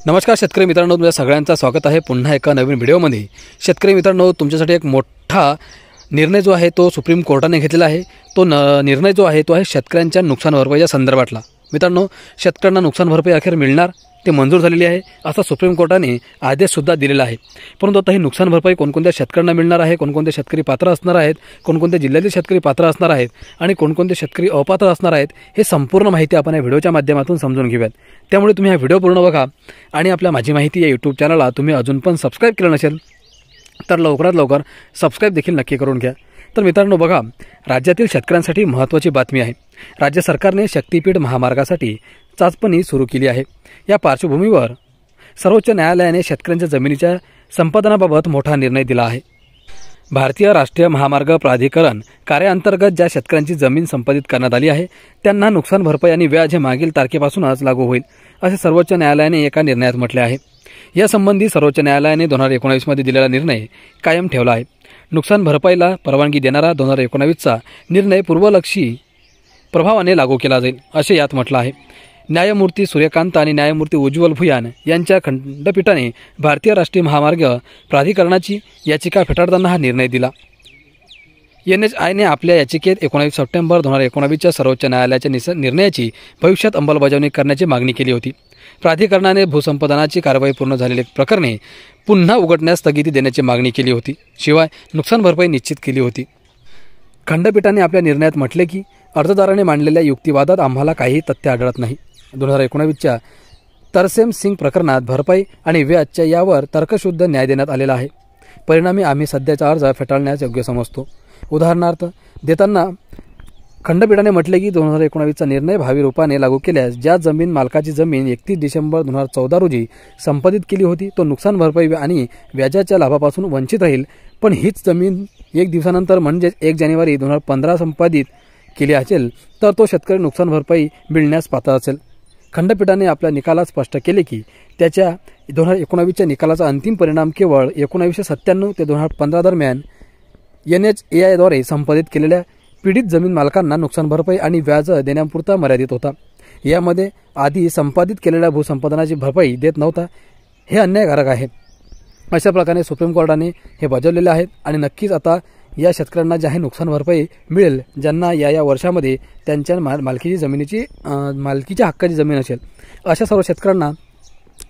नमस्कार शेतकरी मित्रांनो, तुमच्या सगळ्यांचं स्वागत आहे पुन्हा एका नवीन व्हिडिओमध्ये। शेतकरी मित्रांनो, तुमच्यासाठी एक मोठा निर्णय जो आहे तो सुप्रीम कोर्टाने घेतलेला आहे। तो निर्णय जो आहे तो आहे शेतकऱ्यांच्या नुकसान भरपाईच्या संदर्भातला। मित्रांनो, शेतकऱ्यांना नुकसान भरपाई अखेर मिळणार ते मंजूर झालेली आहे असा सुप्रीम कोर्टाने आदेश सुद्धा दिलेला आहे। परंतु आता ही नुकसान भरपाई कोणकोणत्या शेतकऱ्यांना मिळणार आहे, कोणकोणते शेतकरी पात्र असणार आहेत, कोणकोणत्या जिल्ह्यातील शेतकरी पात्र असणार आहेत आणि कोणकोणते शेतकरी अपात्र असणार आहेत, हे संपूर्ण माहिती आपण या व्हिडिओच्या माध्यमातून समजून घेऊयात। त्यामुळे तुम्ही हा व्हिडिओ पूर्ण बघा आणि आपल्या माझी माहिती या यूट्यूब चॅनलला तुम्ही अजून पण सबस्क्राइब केलं नसेल तर लवकरात लवकर सबस्क्राइब देखील नक्की करून घ्या। तर मित्रांनो बघा, राज्यातील शेतकऱ्यांसाठी महत्त्वाची बातमी आहे। राज्य सरकारने शक्तीपीठ महामार्गासाठी चाचपणी सुरू केली आहे। या पार्श्वभूमीवर सर्वोच्च न्यायालयाने शेतकऱ्यांच्या जमिनीच्या संपादनाबाबत मोठा निर्णय दिला आहे। भारतीय राष्ट्रीय महामार्ग प्राधिकरण कार्याअंतर्गत ज्या शेतकऱ्यांची जमीन संपादित करण्यात आली आहे त्यांना नुकसान भरपाई आणि व्याज हे मागील तारखेपासूनच लागू होईल असे सर्वोच्च न्यायालयाने एका निर्णयात म्हटले आहे। यासंबंधी सर्वोच्च न्यायालयाने 2019 मध्ये दिलेला निर्णय कायम ठेवला आहे। नुकसान भरपाईला परवानगी देणारा 2019चा निर्णय पूर्वलक्षी प्रभावाने लागू केला जाईल असे यात म्हटलं आहे। न्यायमूर्ती सूर्यकांत आणि न्यायमूर्ती उज्ज्वल भुयान यांच्या खंडपीठाने भारतीय राष्ट्रीय महामार्ग प्राधिकरणाची याचिका फेटाळताना हा निर्णय दिला। NHIने आपल्या याचिकेत 19 सप्टेंबर 2019च्या सर्वोच्च न्यायालयाच्या निर्णयाची भविष्यात अंमलबजावणी करण्याची मागणी केली होती। प्राधिकरणाने भूसंपादनाची कारवाई पूर्ण झालेली प्रकरणे पुन्हा उघडण्यास स्थगिती देण्याची मागणी केली होती, शिवाय नुकसान भरपाई निश्चित केली होती। खंडपीठाने आपल्या निर्णयात म्हटले की अर्जदाराने मांडलेल्या युक्तिवादात आम्हाला काही तथ्य आढळत नाही। 2019च्या तरसेम सिंग प्रकरणात भरपाई आणि व्याजच्या यावर तर्कशुद्ध न्याय देण्यात आलेला आहे। परिणामी आम्ही सध्याचा अर्ज फेटाळण्यास योग्य समजतो। उदाहरणार्थ देताना खंडपीठाने म्हटले की 2019चा निर्णय भावी रूपाने लागू केल्यास ज्या जमीन मालकाची जमीन 31 डिसेंबर 2014 रोजी संपादित केली होती तो नुकसान भरपाई आणि व्याजाच्या लाभापासून वंचित राहील, पण हीच जमीन 1 दिवसानंतर म्हणजे 1 जानेवारी 2015 संपादित केली असेल तर तो शेतकरी नुकसान भरपाई मिळण्यास पात्र असेल। खंडपीठाने आपल्या निकालात स्पष्ट केले की त्याच्या 2019च्या निकालाचा अंतिम परिणाम केवळ 1997 ते 2015 दरम्यान NHAI द्वारे संपादित केलेल्या पीडित जमीन मालकांना नुकसान भरपाई आणि व्याज देण्यापुरता मर्यादित होता। यामध्ये आधी संपादित केलेल्या भूसंपादनाची भरपाई देत नव्हता, हे अन्यायकारक आहे। अशा प्रकारे सुप्रीम कोर्टाने हे बजावलेले आहेत आणि नक्कीच आता या शेतकऱ्यांना जे आहे नुकसान भरपाई मिळेल ज्यांना या वर्षामध्ये त्यांच्या मालकीच्या हक्काची जमीन असेल। अशा सर्व शेतकऱ्यांना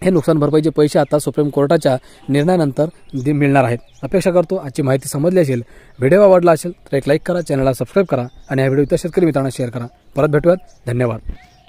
हे नुकसान भरपाईचे पैसे आता सुप्रीम कोर्टाच्या निर्णयानंतर मिळणार आहेत। अपेक्षा करतो आजची माहिती समजली असेल। व्हिडिओ आवडला असेल तर एक लाईक करा, चॅनलला सबस्क्राइब करा आणि हा व्हिडिओ इतर शेतकरी मित्रांना शेअर करा। परत भेटूयात, धन्यवाद।